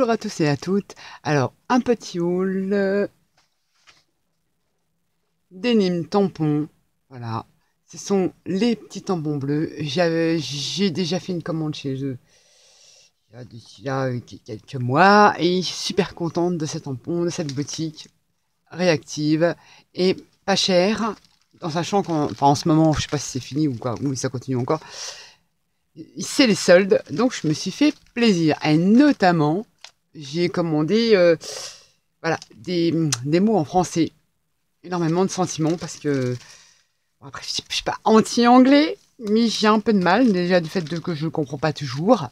Bonjour à tous et à toutes. Alors, un petit haul Denim tampons. Voilà. Ce sont les petits tampons bleus. J'ai déjà fait une commande chez eux il y a d'ici là quelques mois et je suis super contente de ces tampons, de cette boutique réactive et pas cher. En sachant en ce moment, je sais pas si c'est fini ou quoi, ou ça continue encore. C'est les soldes, donc je me suis fait plaisir. Et notamment, j'ai commandé voilà, des mots en français. Énormément de sentiments parce que, bon, après, je suis pas anti-anglais, mais j'ai un peu de mal, déjà du fait que je ne comprends pas toujours.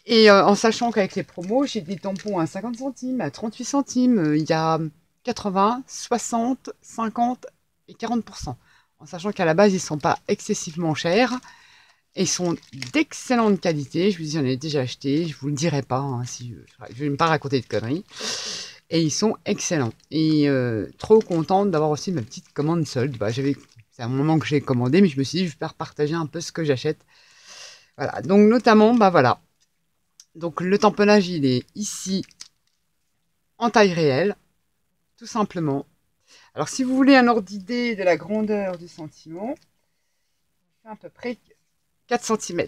Et en sachant qu'avec les promos, j'ai des tampons à 50 centimes, à 38 centimes, il y a 80, 60, 50 et 40%. En sachant qu'à la base, ils ne sont pas excessivement chers. Et ils sont d'excellente qualité. Je vous dis, j'en ai déjà acheté. Je vous le dirai pas hein, si je vais pas raconter de conneries. Et ils sont excellents. Et trop contente d'avoir aussi ma petite commande solde. Bah, c'est un moment que j'ai commandé, mais je me suis dit, je vais partager un peu ce que j'achète. Voilà. Donc notamment, bah voilà. Donc le tamponnage, il est ici en taille réelle, tout simplement. Alors si vous voulez un ordre d'idée de la grandeur du sentiment, c'est à peu près 4 cm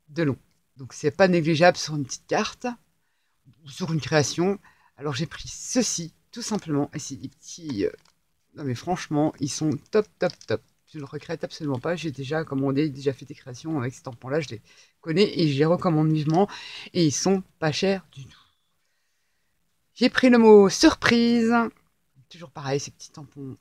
de long. Donc c'est pas négligeable sur une petite carte ou sur une création. Alors j'ai pris ceci tout simplement et c'est des petits non mais franchement ils sont top top top. Je ne le regrette absolument pas. J'ai déjà commandé, déjà fait des créations avec ces tampons là, je les connais et je les recommande vivement et ils sont pas chers du tout. J'ai pris le mot surprise. Toujours pareil ces petits tampons.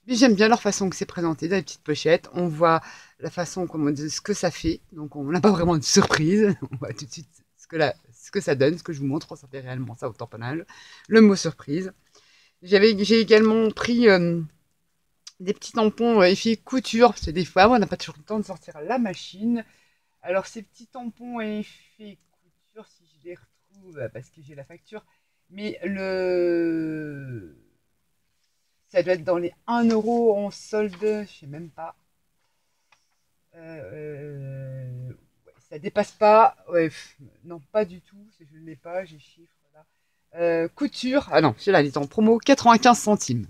Mais j'aime bien leur façon que c'est présenté dans les petites pochettes. On voit la façon ce que ça fait. Donc on n'a pas vraiment de surprise. On voit tout de suite ce que ça donne, ce que je vous montre. Ça fait réellement ça au tamponnage. Le mot surprise. J'ai également pris des petits tampons effet couture. Parce que des fois, on n'a pas toujours le temps de sortir la machine. Alors ces petits tampons effet couture, si je les retrouve, parce que j'ai la facture. Mais ça doit être dans les 1 euro en solde, je sais même pas. Ouais, ça dépasse pas. Ouais, non, pas du tout. Je ne l'ai pas, j'ai chiffre là. Couture. Ah non, celui-là, il est en promo 95 centimes.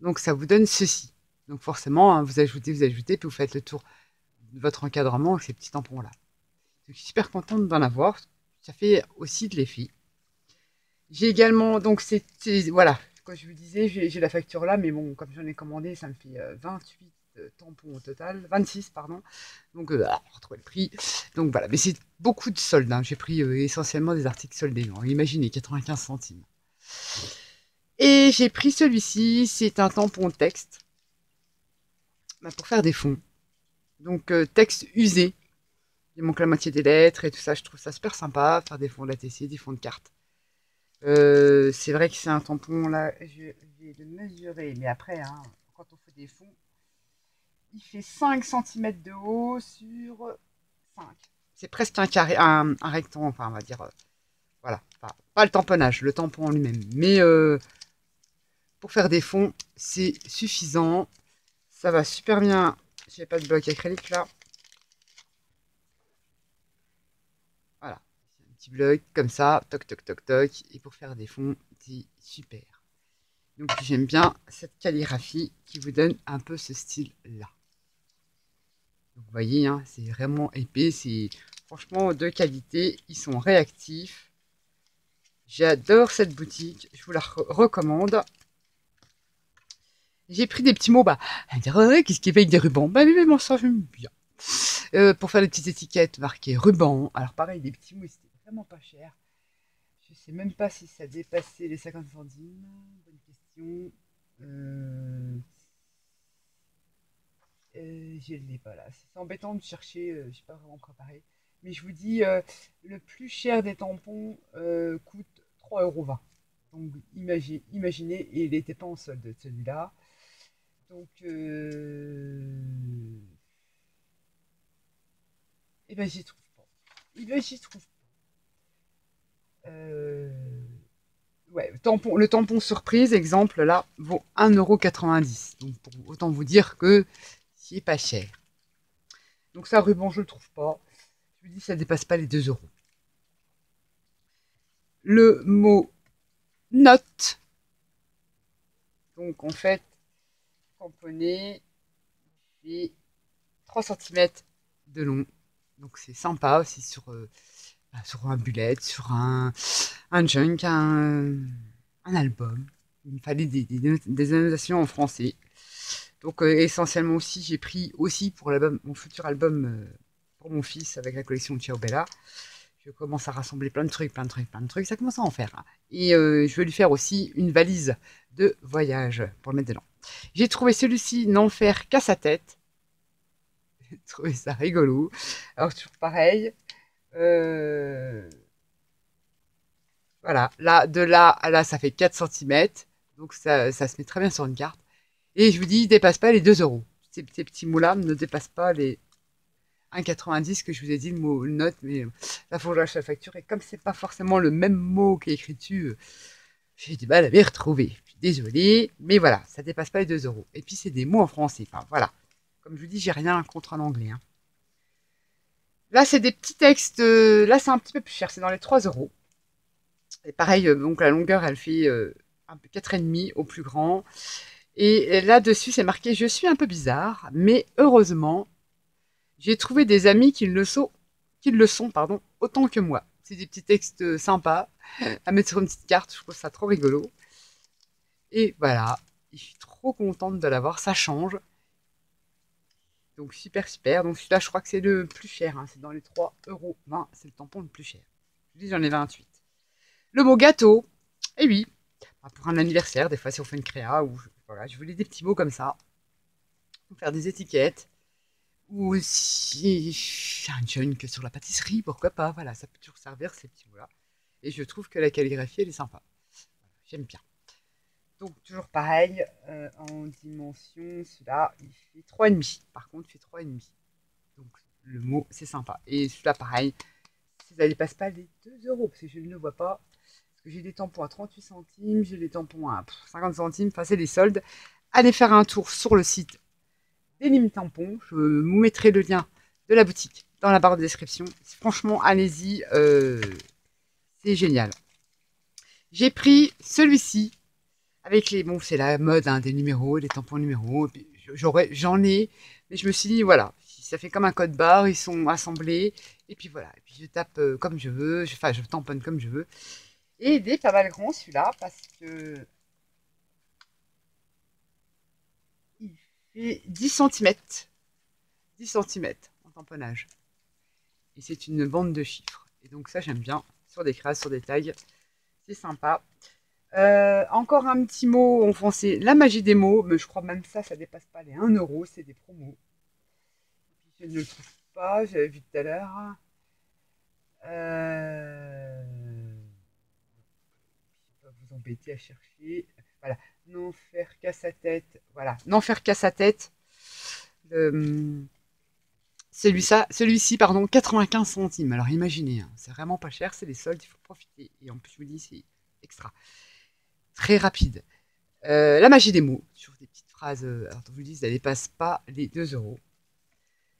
Donc ça vous donne ceci. Donc forcément, hein, vous ajoutez, puis vous faites le tour de votre encadrement avec ces petits tampons-là. Je suis super contente d'en avoir. Ça fait aussi de l'effet. J'ai également, donc voilà, comme je vous disais, j'ai la facture là, mais bon, comme j'en ai commandé, ça me fait 28 tampons au total, 26 pardon, donc retrouver le prix, donc voilà, mais c'est beaucoup de soldes, hein. J'ai pris essentiellement des articles soldés, hein. Imaginez, 95 centimes. Et j'ai pris celui-ci, c'est un tampon texte, pour faire des fonds, donc texte usé, il manque la moitié des lettres et tout ça, je trouve ça super sympa, faire des fonds d'ATC, des fonds de cartes. C'est vrai que c'est un tampon là, je vais le mesurer, mais après, hein, quand on fait des fonds, il fait 5 cm de haut sur 5. C'est presque un carré, un rectangle, enfin on va dire, voilà, enfin, pas le tamponnage, le tampon en lui-même, mais pour faire des fonds, c'est suffisant, ça va super bien. J'ai pas de bloc acrylique là. Voilà, un petit bloc comme ça, toc toc toc toc, et pour faire des fonds, c'est super. Donc j'aime bien cette calligraphie qui vous donne un peu ce style-là. Vous voyez, hein, c'est vraiment épais, c'est franchement de qualité, ils sont réactifs. J'adore cette boutique, je vous la recommande. J'ai pris des petits mots, qu'est-ce qui fait avec des rubans? Bah oui, mais bon, ça j'aime bien. Pour faire des petites étiquettes marquées ruban. Alors pareil, des petits mots, c'était vraiment pas cher. Je sais même pas si ça dépassait les 50 centimes. Bonne question. Je ne l'ai pas là. C'est embêtant de chercher, je ne suis pas vraiment préparée. Mais je vous dis, le plus cher des tampons coûte 3,20 €. Donc imaginez, et il n'était pas en solde celui-là. Donc, et ben j'y trouve pas. Et ben j'y trouve pas. Ouais, le tampon surprise, exemple, là, vaut 1,90 €. Donc autant vous dire que c'est pas cher. Donc ça, ruban, je le trouve pas. Je vous dis, ça dépasse pas les 2 €. le mot note. Donc en fait, tamponné et 3 cm de long. Donc c'est sympa aussi sur un bullet, sur un junk, un album. Il me fallait des annotations en français. Donc essentiellement aussi, j'ai pris aussi pour mon futur album pour mon fils avec la collection de Ciao Bella. Je commence à rassembler plein de trucs. Ça commence à en faire. Et je vais lui faire aussi une valise de voyage pour le mettre dedans. J'ai trouvé celui-ci, n'en faire qu'à sa tête. J'ai trouvé ça rigolo. Alors toujours pareil. Voilà, de là à là, ça fait 4 cm. Donc ça se met très bien sur une carte. Et je vous dis, il ne dépasse pas les 2 euros. Ces petits mots-là ne dépassent pas les 1,90 que je vous ai dit, le mot note. Mais là, il faut que je lâche la facture. Et comme c'est pas forcément le même mot qui est écrit dessus, j'ai du mal à les retrouver. Je suis désolée. Mais voilà, ça ne dépasse pas les 2 euros. Et puis, c'est des mots en français. Enfin, voilà. Comme je vous dis, j'ai rien contre un anglais. Hein. Là, c'est des petits textes. Là, c'est un petit peu plus cher. C'est dans les 3 euros. Et pareil, donc la longueur, elle fait un peu 4,5 au plus grand. Et là-dessus, c'est marqué « Je suis un peu bizarre, mais heureusement, j'ai trouvé des amis qui le sont, autant que moi. » C'est des petits textes sympas à mettre sur une petite carte. Je trouve ça trop rigolo. Et voilà, je suis trop contente de l'avoir. Ça change. Donc super, super. Donc celui-là, je crois que c'est le plus cher. Hein. C'est dans les 3,20 €. C'est le tampon le plus cher. Je dis, j'en ai 28. Le mot gâteau. Eh oui, pour un anniversaire, des fois, si on fait une créa, ou voilà, je voulais des petits mots comme ça. Pour faire des étiquettes. Ou si j'ai un junk sur la pâtisserie, pourquoi pas. Voilà, ça peut toujours servir ces petits mots-là. Et je trouve que la calligraphie, elle est sympa. J'aime bien. Donc, toujours pareil, en dimension, celui-là, il fait 3,5. Par contre, il fait 3,5. Donc, le mot, c'est sympa. Et celui-là, pareil, ça ne dépasse pas les 2 euros, parce que je ne le vois pas. Parce que j'ai des tampons à 38 centimes, j'ai des tampons à 50 centimes. Enfin, c'est des soldes. Allez faire un tour sur le site des Nîmes Tampons. Je vous mettrai le lien de la boutique dans la barre de description. Franchement, allez-y, c'est génial. J'ai pris celui-ci avec les... Bon, c'est la mode hein, des numéros, des tampons numéros. J'en ai, mais je me suis dit, voilà, ça fait comme un code barre, ils sont assemblés. Et puis voilà, et puis je tape comme je veux, enfin, je tamponne comme je veux. Et il est pas mal grand celui-là, parce que il fait 10 cm. 10 cm en tamponnage. Et c'est une bande de chiffres. Et donc ça, j'aime bien. Sur des crasses, sur des tags. C'est sympa. Encore un petit mot en français. La magie des mots. Mais je crois même ça dépasse pas les 1 euro. C'est des promos. Et puis je ne le trouve pas. J'avais vu tout à l'heure. Je vais pas vous embêter à chercher. Voilà. N'en faire qu'à sa tête. Voilà. N'en faire qu'à sa tête. Celui-ci, pardon, 95 centimes. Alors imaginez, hein, c'est vraiment pas cher, c'est les soldes, il faut profiter. Et en plus, je vous dis, c'est extra. Très rapide. La magie des mots, sur des petites phrases, alors je vous dis, ça ne dépasse pas les 2 euros.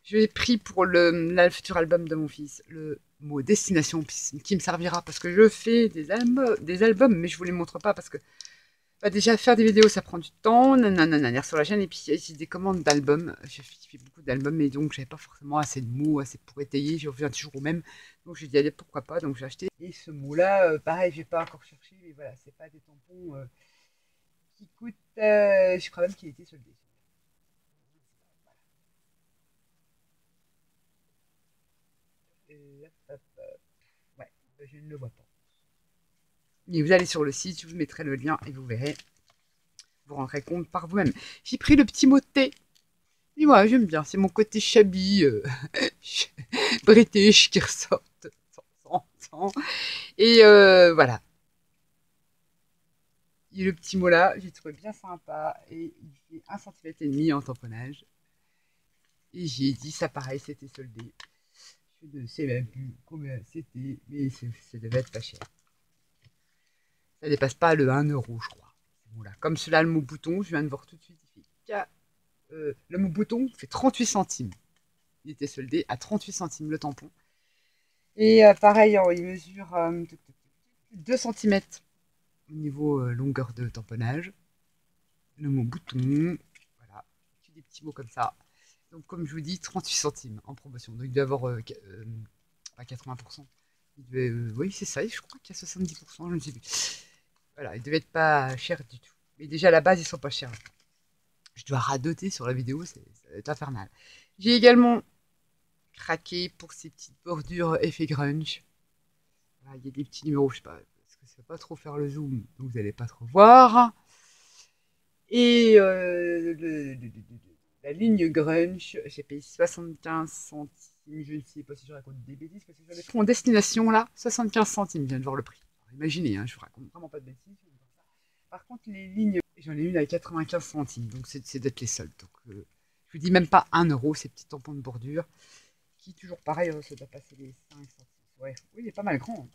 Je l'ai pris pour le futur album de mon fils, le mot destination, qui me servira parce que je fais des albums, mais je ne vous les montre pas parce que bah déjà, faire des vidéos, ça prend du temps, nanana, sur la chaîne, et puis j'ai des commandes d'albums, j'ai fait beaucoup d'albums, et donc j'avais pas forcément assez de mots, assez pour étayer, je reviens toujours au même, donc j'ai dit, allez, pourquoi pas, donc j'ai acheté. Et ce mot-là, pareil, j'ai pas encore cherché, mais voilà, c'est pas des tampons qui coûtent, je crois même qu'il était soldé. Ouais, je ne le vois pas. Mais vous allez sur le site, je vous mettrai le lien, et vous verrez, vous rendrez compte par vous-même. J'ai pris le petit mot T. Et ouais, j'aime bien, c'est mon côté shabby, british qui ressort de temps en temps. Et voilà. Et le petit mot là, j'ai trouvé bien sympa. Et il fait 1,5 cm en tamponnage. Et j'ai dit, ça pareil, c'était soldé. Je ne sais même plus combien c'était, mais ça devait être pas cher. Ça dépasse pas le 1 euro, je crois. Voilà. Comme cela, le mot bouton, je viens de voir tout de suite, il fait le mot bouton fait 38 centimes. Il était soldé à 38 centimes le tampon. Et pareil, il mesure 2 centimètres au niveau longueur de tamponnage. Le mot bouton, voilà, des petits mots comme ça. Donc comme je vous dis, 38 centimes en promotion. Donc il doit y avoir pas 80%. Il devait, oui, c'est ça, je crois qu'il y a 70%, je ne sais plus. Voilà, il devait être pas cher du tout. Mais déjà à la base, ils sont pas chers. Je dois radoter sur la vidéo, ça va être infernal. J'ai également craqué pour ces petites bordures effet grunge. Voilà, il y a des petits numéros, je sais pas, parce que ça va pas trop faire le zoom, donc vous n'allez pas trop voir. Et la ligne grunge, j'ai payé 75 centimes. Je ne sais pas si je raconte des bêtises, parce que j'avais pris en destination là, 75 centimes, je viens de voir le prix. Alors, imaginez, hein, je vous raconte vraiment pas de bêtises. Par contre, les lignes, j'en ai une à 95 centimes, donc c'est d'être les soldes. Donc, je vous dis même pas 1 euro, ces petits tampons de bordure, qui toujours pareil, ça doit passer les 5 centimes. Ouais, oui, il est pas mal grand. Hein.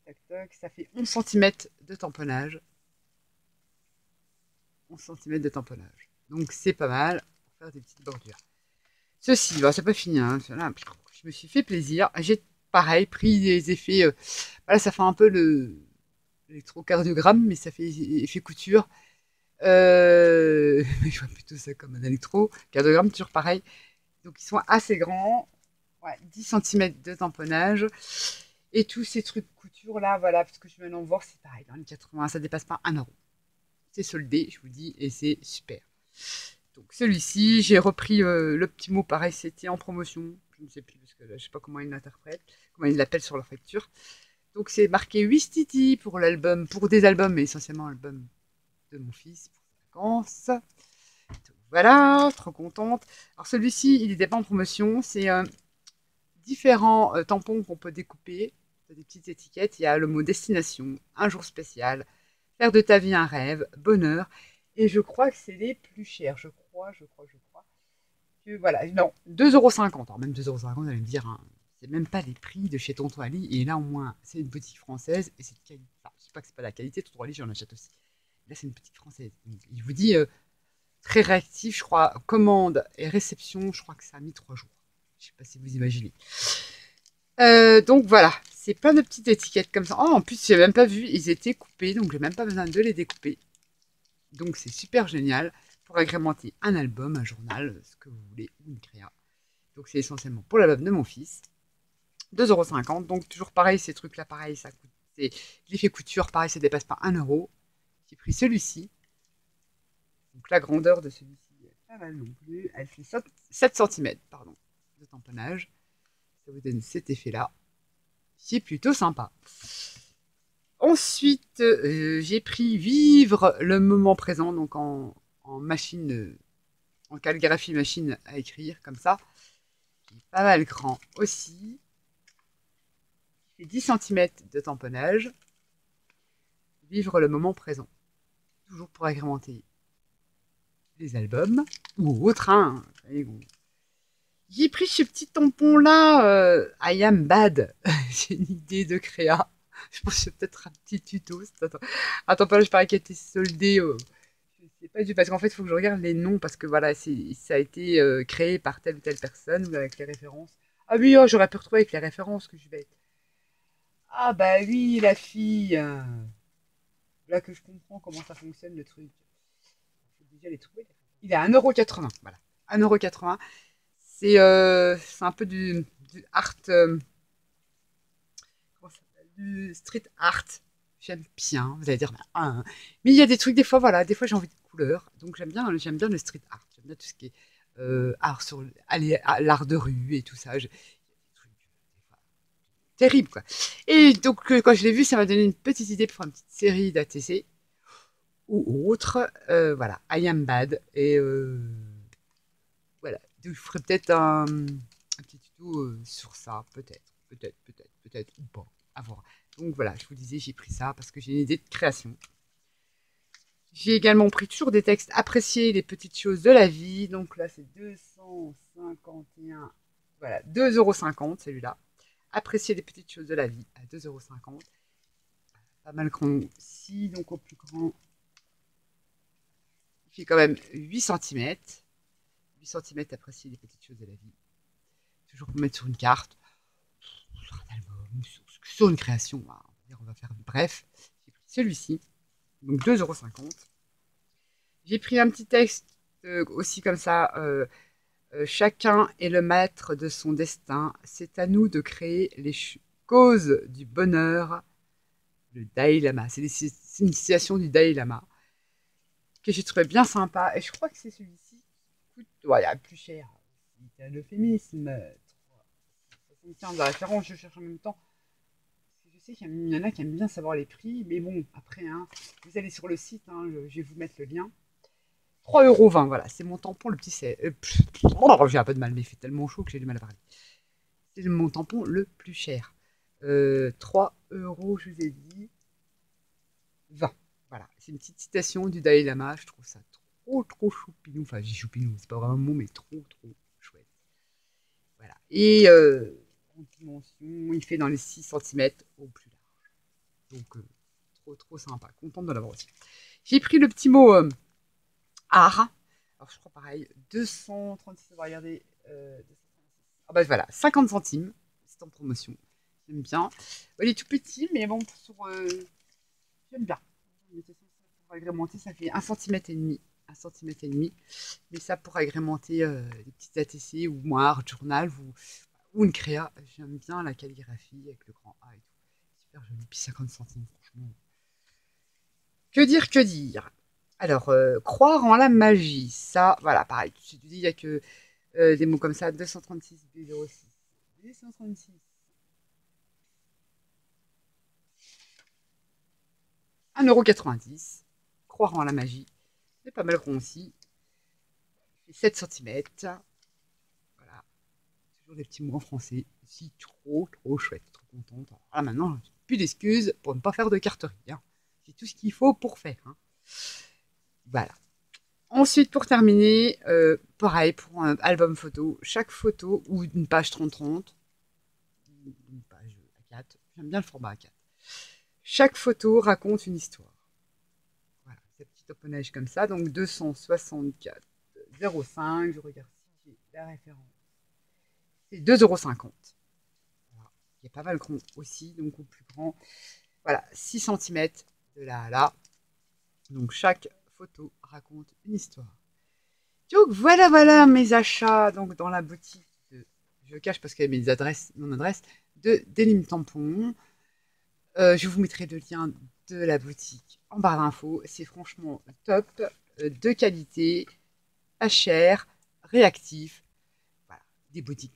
Tac, tac, ça fait 11 cm de tamponnage. 11 cm de tamponnage. Donc c'est pas mal pour faire des petites bordures. Ceci, bah, c'est pas fini. Hein. Là, je me suis fait plaisir. J'ai pareil pris des effets. Voilà, ça fait un peu l'électrocardiogramme, mais ça fait effet couture. Je vois plutôt ça comme un électrocardiogramme, toujours pareil. Donc ils sont assez grands. Ouais, 10 cm de tamponnage. Et tous ces trucs couture là, voilà, parce que je viens d'en voir, c'est pareil. Dans les 80, ça dépasse pas 1 euro. C'est soldé, je vous dis, et c'est super. Donc celui-ci, j'ai repris le petit mot, pareil, c'était en promotion. Je ne sais plus, parce que là, je sais pas comment ils l'interprètent, comment ils l'appellent sur leur facture. Donc c'est marqué Wistiti pour l'album, pour des albums, mais essentiellement l'album de mon fils pour ses vacances. Donc, voilà, trop contente. Alors celui-ci, il n'était pas en promotion, c'est différents tampons qu'on peut découper, des petites étiquettes. Il y a le mot destination, un jour spécial, faire de ta vie un rêve, bonheur. Et je crois que c'est les plus chers. Je crois. Que voilà, non, 2,50 €. Alors même 2,50 €, vous allez me dire, hein, c'est même pas les prix de chez Tonton Ali. Et là, au moins, c'est une boutique française et c'est de qualité. Enfin, je sais pas que c'est pas la qualité, Tonton Ali, j'en achète aussi. Là, c'est une boutique française. Donc, il vous dit très réactif, je crois, commande et réception, je crois que ça a mis 3 jours. Je sais pas si vous imaginez. Donc voilà, c'est plein de petites étiquettes comme ça. Oh, en plus, j'ai même pas vu, ils étaient coupés, donc j'ai même pas besoin de les découper. Donc c'est super génial pour agrémenter un album, un journal, ce que vous voulez, ou une créa. Donc c'est essentiellement pour l'album de mon fils. 2,50 €. Donc toujours pareil, ces trucs-là, pareil, ça coûte. C'est l'effet couture, pareil, ça dépasse pas 1 euro. J'ai pris celui-ci. Donc la grandeur de celui-ci, pas mal non plus. Elle fait 7 cm, pardon, de tamponnage. Ça vous donne cet effet-là. C'est plutôt sympa. Ensuite, j'ai pris Vivre le moment présent, donc en machine, en calligraphie machine à écrire, comme ça. Qui est pas mal grand aussi. Il fait 10 cm de tamponnage. Vivre le moment présent. Toujours pour agrémenter les albums ou autres. Hein. J'ai pris ce petit tampon-là, I am bad. J'ai une idée de créa. Je pense que c'est peut-être un petit tuto. Un tamponnage pareil qui a été soldé. Je sais pas du parce qu'en fait, il faut que je regarde les noms parce que voilà, ça a été créé par telle ou telle personne avec les références. Ah oui, oh, j'aurais pu retrouver avec les références que je vais être. Ah bah oui, la fille. Là que je comprends comment ça fonctionne le truc. Il faut déjà les trouver. Il est à 1,80 €. Voilà. 1,80 €. C'est un peu du art. Du street art. J'aime bien. Vous allez dire, hein. Mais il y a des trucs, des fois, voilà, des fois j'ai envie de couleurs. Donc j'aime bien le street art. J'aime bien tout ce qui est art sur l'art de rue et tout ça. Terrible, quoi. Et donc, quand je l'ai vu, ça m'a donné une petite idée pour faire une petite série d'ATC ou autre. Voilà, I am bad. Et voilà, donc, je ferai peut-être un petit tuto sur ça, peut-être, ou pas, à voir. Donc voilà, je vous disais, j'ai pris ça parce que j'ai une idée de création. J'ai également pris toujours des textes appréciés, les petites choses de la vie. Donc là, c'est 251, voilà, 2,50 € celui-là. Apprécier les petites choses de la vie à 2,50 €. Pas mal grand aussi, donc au plus grand, il fait quand même 8 cm. 8 cm apprécier les petites choses de la vie. Toujours pour mettre sur une carte, sur un album, sur ce sur une création. On va faire bref. J'ai pris celui-ci, donc 2,50 €. J'ai pris un petit texte aussi comme ça. Chacun est le maître de son destin. C'est à nous de créer les causes du bonheur. Le Dalai Lama. C'est une citation du Dalai Lama que j'ai trouvé bien sympa. Et je crois que c'est celui-ci qui coûte plus cher. C'est un euphémisme. 75 la référence, je cherche en même temps. Je sais qu'il y en a qui aiment bien savoir les prix, mais bon, après, vous allez sur le site, je vais vous mettre le lien. 3,20 €, voilà, c'est mon tampon, le petit c'est. J'ai un peu de mal, mais il fait tellement chaud que j'ai du mal à parler. C'est mon tampon le plus cher. 3 €, je vous ai dit. 20. Voilà, c'est une petite citation du Dalai Lama, je trouve ça trop choupinou. Enfin, j'ai choupinou, c'est pas vraiment un mot, mais trop chouette. Voilà. Et en dimension, il fait dans les 6 cm au plus large. Donc, trop sympa. Contente de l'avoir aussi. J'ai pris le petit mot art. Alors, je crois pareil, 236, on va regarder. Ah bah voilà, 50 centimes. C'est en promotion. J'aime bien. Il est tout petit, mais bon, j'aime bien. Pour agrémenter, ça fait 1,5 cm. 1,5 cm. Mais ça, pour agrémenter des petites ATC ou moi, art journal ou une créa, j'aime bien la calligraphie avec le grand A et tout. Super joli. Puis 50 centimes, franchement. Que dire? Alors, croire en la magie, ça, voilà, pareil. Tu dis, il n'y a que des mots comme ça, 236, 206. 236. 1,90 €. Croire en la magie. C'est pas mal rond aussi. 7 cm. Voilà. Toujours des petits mots en français. Si, trop chouette. Trop contente. Alors là, maintenant, plus d'excuses pour ne pas faire de carterie. C'est tout ce qu'il faut pour faire. Voilà. Ensuite, pour terminer, pareil, pour un album photo, chaque photo, ou une page 30-30, une page A4, j'aime bien le format A4. Chaque photo raconte une histoire. Voilà, c'est petit taponnage comme ça, donc 264,05 €, je regarde si j'ai la référence. C'est 2,50 €. Voilà. Il y a pas mal grand aussi, donc au plus grand. Voilà, 6 cm de là à là. Donc chaque photo raconte une histoire. Donc voilà mes achats donc dans la boutique je cache parce qu'il y a mon adresse de Denim Tampon. Je vous mettrai le lien de la boutique en barre d'infos. C'est franchement top, de qualité, pas cher, réactif. Voilà, des boutiques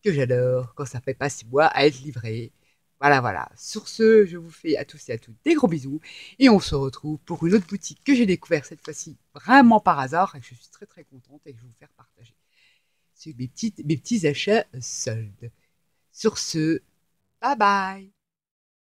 que j'adore quand ça fait pas 6 mois à être livré. Voilà. Sur ce, je vous fais à tous et à toutes des gros bisous. Et on se retrouve pour une autre boutique que j'ai découvert cette fois-ci vraiment par hasard et que je suis très contente et que je vais vous faire partager. C'est mes petits achats soldes. Sur ce, bye bye.